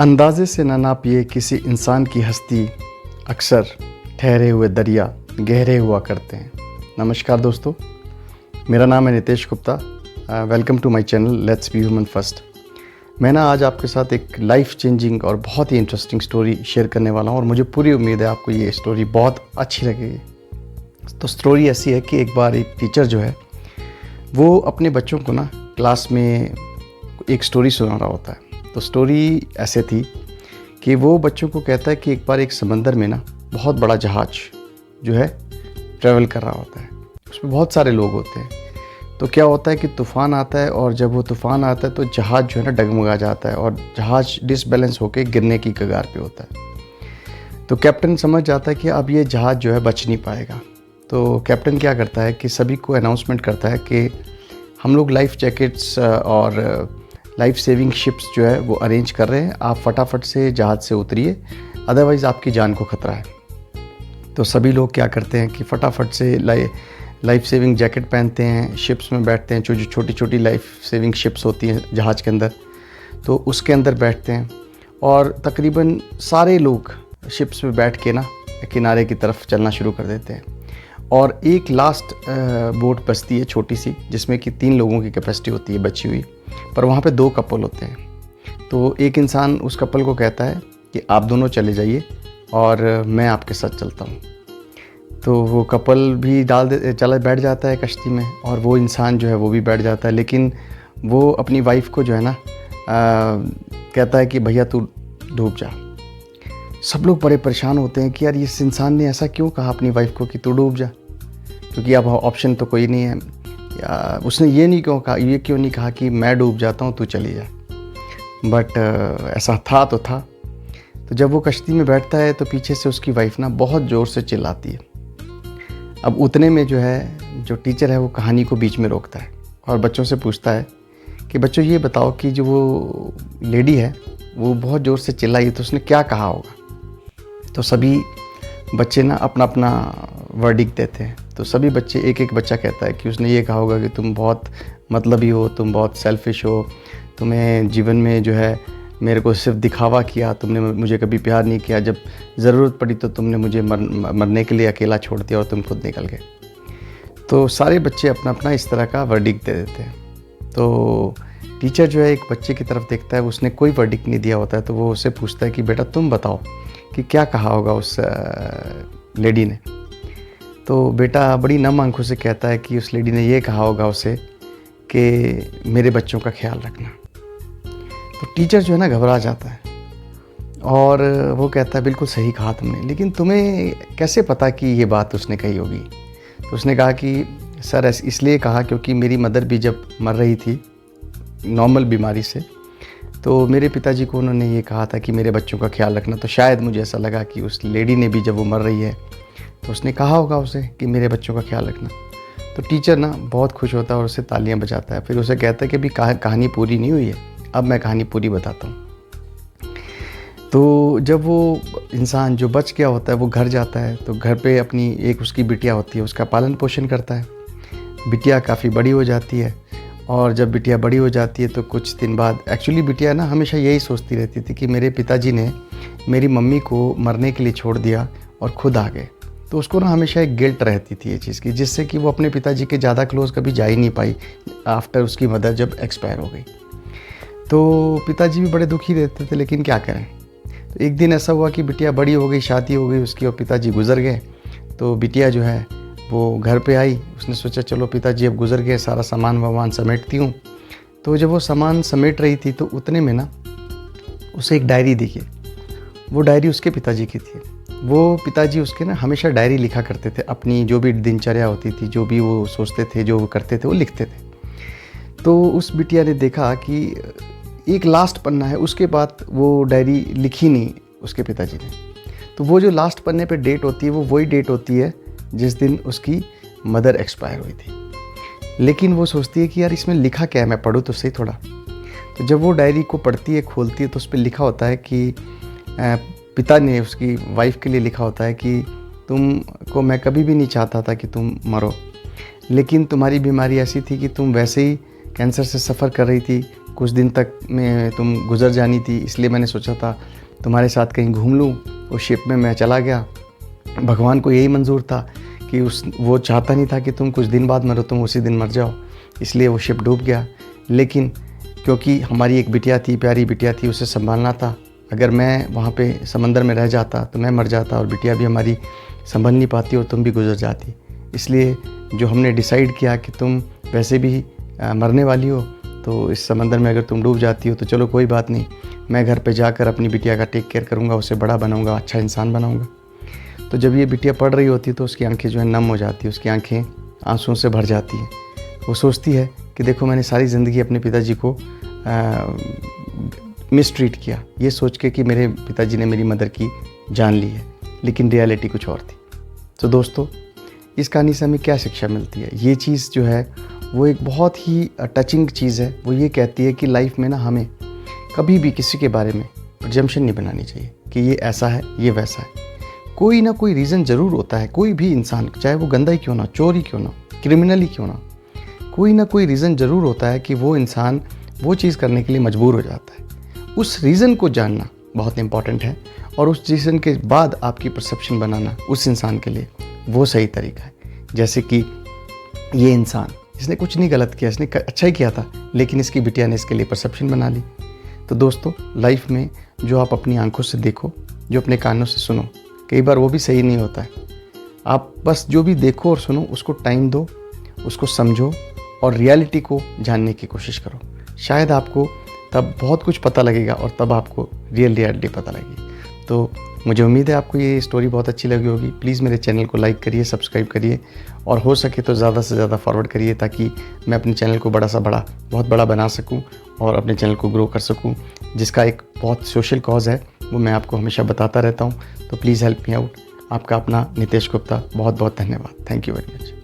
अंदाज़े से न नापिए किसी इंसान की हस्ती, अक्सर ठहरे हुए दरिया गहरे हुआ करते हैं। नमस्कार दोस्तों, मेरा नाम है Nitesh Gupta. Welcome to my channel let's be human first. मैं आज आपके साथ एक लाइफ चेंजिंग और बहुत ही इंटरेस्टिंग स्टोरी शेयर करने वाला हूँ और मुझे पूरी उम्मीद है आपको ये स्टोरी बहुत अच्छी लगेगी। तो स्टोरी ऐसी है कि एक बार एक टीचर जो है वो अपने बच्चों को ना क्लास में एक स्टोरी सुना रहा होता है। तो स्टोरी ऐसे थी कि वो बच्चों को कहता है कि एक बार एक समंदर में ना बहुत बड़ा जहाज़ जो है ट्रैवल कर रहा होता है, उसमें बहुत सारे लोग होते हैं। तो क्या होता है कि तूफ़ान आता है और जब वो तूफ़ान आता है तो जहाज़ जो है ना डगमगा जाता है और जहाज़ डिसबैलेंस होकर गिरने की कगार पे होता है। तो कैप्टन समझ जाता है कि अब ये जहाज़ जो है बच नहीं पाएगा। तो कैप्टन क्या करता है कि सभी को अनाउंसमेंट करता है कि हम लोग लाइफ जैकेट्स और लाइफ सेविंग शिप्स जो है वो अरेंज कर रहे हैं, आप फटाफट से जहाज़ से उतरिए, अदरवाइज़ आपकी जान को ख़तरा है। तो सभी लोग क्या करते हैं कि फटाफट से लाइफ सेविंग जैकेट पहनते हैं, शिप्स में बैठते हैं, जो छोटी छोटी लाइफ सेविंग शिप्स होती हैं जहाज़ के अंदर, तो उसके अंदर बैठते हैं और तकरीबन सारे लोग शिप्स में बैठ के ना किनारे की तरफ चलना शुरू कर देते हैं। और एक लास्ट बोट बचती है छोटी सी, जिसमें कि 3 लोगों की कैपेसिटी होती है बची हुई, पर वहाँ पे 2 कपल होते हैं। तो एक इंसान उस कपल को कहता है कि आप दोनों चले जाइए और मैं आपके साथ चलता हूँ। तो वो कपल भी चला बैठ जाता है कश्ती में और वो इंसान जो है वो भी बैठ जाता है, लेकिन वो अपनी वाइफ को जो है ना कहता है कि भैया तू डूब जा। सब लोग बड़े परेशान होते हैं कि यार इस इंसान ने ऐसा क्यों कहा अपनी वाइफ को कि तू डूब जा, क्योंकि अब ऑप्शन तो कोई नहीं है। या उसने ये क्यों नहीं कहा कि मैं डूब जाता हूँ तू चली जा। बट ऐसा था तो था। तो जब वो कश्ती में बैठता है तो पीछे से उसकी वाइफ ना बहुत ज़ोर से चिल्लाती है। अब उतने में जो है जो टीचर है वो कहानी को बीच में रोकता है और बच्चों से पूछता है कि बच्चों ये बताओ कि जो वो लेडी है वो बहुत ज़ोर से चिल्लाई तो उसने क्या कहा होगा। तो सभी बच्चे ना अपना अपना वर्डिक्ट देते हैं। तो सभी बच्चे एक बच्चा कहता है कि उसने ये कहा होगा कि तुम बहुत मतलबी हो, तुम बहुत सेल्फिश हो, तुम्हें जीवन में जो है मेरे को सिर्फ दिखावा किया, तुमने मुझे कभी प्यार नहीं किया, जब ज़रूरत पड़ी तो तुमने मुझे मरने के लिए अकेला छोड़ दिया और तुम खुद निकल गए। तो सारे बच्चे अपना अपना इस तरह का वर्डिक्ट दे देते हैं। तो टीचर जो है एक बच्चे की तरफ देखता है, उसने कोई वर्डिक्ट नहीं दिया होता है, तो वो उससे पूछता है कि बेटा तुम बताओ कि क्या कहा होगा उस लेडी ने। तो बेटा बड़ी नम आंखों से कहता है कि उस लेडी ने ये कहा होगा उसे कि मेरे बच्चों का ख्याल रखना। तो टीचर जो है ना घबरा जाता है और वो कहता है बिल्कुल सही कहा तुमने, लेकिन तुम्हें कैसे पता कि ये बात उसने कही होगी। तो उसने कहा कि सर इसलिए कहा क्योंकि मेरी मदर भी जब मर रही थी नॉर्मल बीमारी से, तो मेरे पिताजी को उन्होंने ये कहा था कि मेरे बच्चों का ख्याल रखना। तो शायद मुझे ऐसा लगा कि उस लेडी ने भी जब वो मर रही है तो उसने कहा होगा उसे कि मेरे बच्चों का ख्याल रखना। तो टीचर ना बहुत खुश होता है और उसे तालियां बजाता है। फिर उसे कहता है कि अभी कहानी पूरी नहीं हुई है, अब मैं कहानी पूरी बताता हूँ। तो जब वो इंसान जो बच गया होता है वो घर जाता है तो घर पे अपनी एक उसकी बिटिया होती है, उसका पालन पोषण करता है। बिटिया काफ़ी बड़ी हो जाती है और जब बिटिया बड़ी हो जाती है तो कुछ दिन बाद एक्चुअली बिटिया ना हमेशा यही सोचती रहती थी कि मेरे पिताजी ने मेरी मम्मी को मरने के लिए छोड़ दिया और खुद आ गए। तो उसको ना हमेशा एक गिल्ट रहती थी ये चीज़ की, जिससे कि वो अपने पिताजी के ज़्यादा क्लोज़ कभी जा ही नहीं पाई आफ्टर उसकी मदर जब एक्सपायर हो गई। तो पिताजी भी बड़े दुखी रहते थे, लेकिन क्या करें। तो एक दिन ऐसा हुआ कि बिटिया बड़ी हो गई, शादी हो गई उसकी और पिताजी गुजर गए। तो बिटिया जो है वो घर पे आई, उसने सोचा चलो पिताजी अब गुजर गए, सारा सामान समेटती हूँ। तो जब वो सामान समेट रही थी तो उतने में ना उसे एक डायरी दिखी। वो डायरी उसके पिताजी की थी। वो पिताजी उसके ना हमेशा डायरी लिखा करते थे, अपनी जो भी दिनचर्या होती थी, जो भी वो सोचते थे, जो वो करते थे वो लिखते थे। तो उस बिटिया ने देखा कि एक लास्ट पन्ना है, उसके बाद वो डायरी लिखी नहीं उसके पिताजी ने। तो वो जो लास्ट पन्ने पे डेट होती है वो वही डेट होती है जिस दिन उसकी मदर एक्सपायर हुई थी। लेकिन वो सोचती है कि यार इसमें लिखा क्या है, मैं पढूं तो सही थोड़ा। तो जब वो डायरी को पढ़ती है, खोलती है, तो उस पर लिखा होता है कि पिता ने उसकी वाइफ के लिए लिखा होता है कि तुमको मैं कभी भी नहीं चाहता था कि तुम मरो, लेकिन तुम्हारी बीमारी ऐसी थी कि तुम वैसे ही कैंसर से सफ़र कर रही थी, कुछ दिन तक में तुम गुजर जानी थी, इसलिए मैंने सोचा था तुम्हारे साथ कहीं घूम लूँ। उस शिप में मैं चला गया। भगवान को यही मंजूर था कि वो चाहता नहीं था कि तुम कुछ दिन बाद मरो, तुम उसी दिन मर जाओ, इसलिए वो शिप डूब गया। लेकिन क्योंकि हमारी एक बिटिया थी, प्यारी बिटिया थी, उसे संभालना था। अगर मैं वहाँ पे समंदर में रह जाता तो मैं मर जाता और बिटिया भी हमारी संभल नहीं पाती और तुम भी गुजर जाती। इसलिए जो हमने डिसाइड किया कि तुम वैसे भी मरने वाली हो, तो इस समंदर में अगर तुम डूब जाती हो तो चलो कोई बात नहीं, मैं घर पे जाकर अपनी बिटिया का टेक केयर करूँगा, उसे बड़ा बनाऊँगा, अच्छा इंसान बनाऊँगा। तो जब ये बिटिया पढ़ रही होती तो उसकी आंखें जो है नम हो जाती है, उसकी आंखें आंसुओं से भर जाती हैं। वो सोचती है कि देखो मैंने सारी ज़िंदगी अपने पिताजी को मिसट्रीट किया, ये सोच के कि मेरे पिताजी ने मेरी मदर की जान ली है, लेकिन रियलिटी कुछ और थी। तो दोस्तों, इस कहानी से हमें क्या शिक्षा मिलती है? ये चीज़ जो है वो एक बहुत ही टचिंग चीज़ है। वो ये कहती है कि लाइफ में ना हमें कभी भी किसी के बारे में प्रिजम्पशन नहीं बनानी चाहिए कि ये ऐसा है, ये वैसा है। कोई ना कोई रीज़न ज़रूर होता है। कोई भी इंसान, चाहे वो गंदा ही क्यों ना, चोर ही क्यों ना, क्रिमिनल ही क्यों ना, कोई ना कोई रीज़न ज़रूर होता है कि वो इंसान वो चीज़ करने के लिए मजबूर हो जाता है। उस रीज़न को जानना बहुत इंपॉर्टेंट है और उस रीज़न के बाद आपकी परसेप्शन बनाना उस इंसान के लिए वो सही तरीका है। जैसे कि ये इंसान, इसने कुछ नहीं गलत किया, इसने अच्छा ही किया था, लेकिन इसकी बिटिया ने इसके लिए परसेप्शन बना ली। तो दोस्तों, लाइफ में जो आप अपनी आंखों से देखो, जो अपने कानों से सुनो, कई बार वो भी सही नहीं होता है। आप बस जो भी देखो और सुनो उसको टाइम दो, उसको समझो और रियलिटी को जानने की कोशिश करो। शायद आपको तब बहुत कुछ पता लगेगा और तब आपको रियल रियलिटी पता लगेगी। तो मुझे उम्मीद है आपको ये स्टोरी बहुत अच्छी लगी होगी। प्लीज़ मेरे चैनल को लाइक करिए, सब्सक्राइब करिए और हो सके तो ज़्यादा से ज़्यादा फॉरवर्ड करिए, ताकि मैं अपने चैनल को बहुत बड़ा बना सकूं और अपने चैनल को ग्रो कर सकूं, जिसका एक बहुत सोशल कॉज है, वो मैं आपको हमेशा बताता रहता हूं। तो प्लीज़ हेल्प मी आउट। आपका अपना नितेश गुप्ता, बहुत बहुत धन्यवाद। Thank you very much.